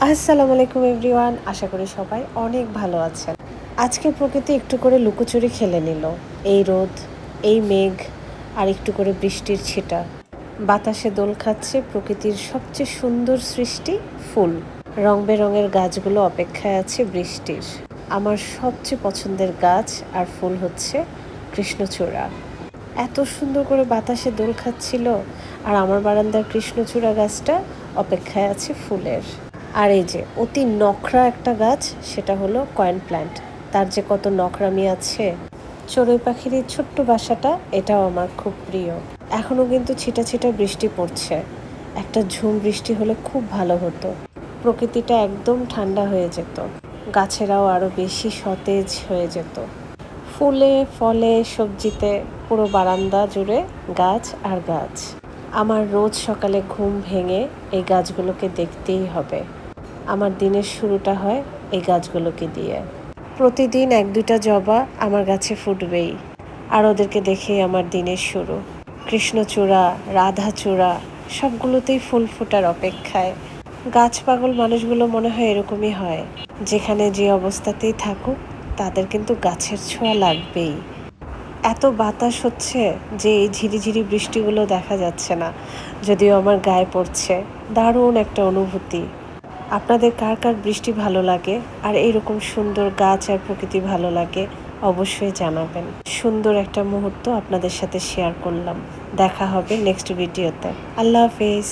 আসসালামু আলাইকুম এভরিওয়ান, আশা করি সবাই অনেক ভালো আছেন। আজকে প্রকৃতি একটু করে লুকোচুরি খেলে নিল। এই রোদ, এই মেঘ আর একটু করে বৃষ্টির ছিটা। বাতাসে দোল খাচ্ছে প্রকৃতির সবচেয়ে সুন্দর সৃষ্টি ফুল। রং বেরঙের গাছগুলো অপেক্ষায় আছে বৃষ্টির। আমার সবচেয়ে পছন্দের গাছ আর ফুল হচ্ছে কৃষ্ণচূড়া। এত সুন্দর করে বাতাসে দোল খাচ্ছিল, আর আমার বারান্দার কৃষ্ণচূড়া গাছটা অপেক্ষায় আছে ফুলের। আর এই যে অতি নখরা একটা গাছ, সেটা হলো কয়েন প্ল্যান্ট। তার যে কত নখরামি আছে। চড়ুই পাখির এই ছোট্ট বাসাটা, এটাও আমার খুব প্রিয়। এখনও কিন্তু ছিটা ছিটা বৃষ্টি পড়ছে। একটা ঝুম বৃষ্টি হলে খুব ভালো হতো। প্রকৃতিটা একদম ঠান্ডা হয়ে যেত, গাছেরাও আরও বেশি সতেজ হয়ে যেত। ফুলে ফলে সবজিতে পুরো বারান্দা জুড়ে গাছ আর গাছ। আমার রোজ সকালে ঘুম ভেঙে এই গাছগুলোকে দেখতেই হবে। আমার দিনের শুরুটা হয় এই গাছগুলোকে দিয়ে। প্রতিদিন এক দুইটা জবা আমার গাছে ফুটবেই, আর ওদেরকে দেখেই আমার দিনের শুরু। কৃষ্ণচূড়া, রাধাচূড়া সবগুলোতেই ফুল ফোটার অপেক্ষায়। গাছ পাগল মানুষগুলো মনে হয় এরকমই হয়, যেখানে যে অবস্থাতেই থাকুক তাদের কিন্তু গাছের ছোঁয়া লাগবেই। এত বাতাস হচ্ছে যে এই ঝিরিঝিরি বৃষ্টিগুলো দেখা যাচ্ছে না, যদিও আমার গায়ে পড়ছে। দারুণ একটা অনুভূতি। আপনাদের কার কার বৃষ্টি ভালো লাগে আর এরকম সুন্দর গাছ আর প্রকৃতি ভালো লাগে, অবশ্যই জানাবেন। সুন্দর একটা মুহূর্ত আপনাদের সাথে শেয়ার করলাম। দেখা হবে নেক্সট ভিডিওতে। আল্লাহ হাফেজ।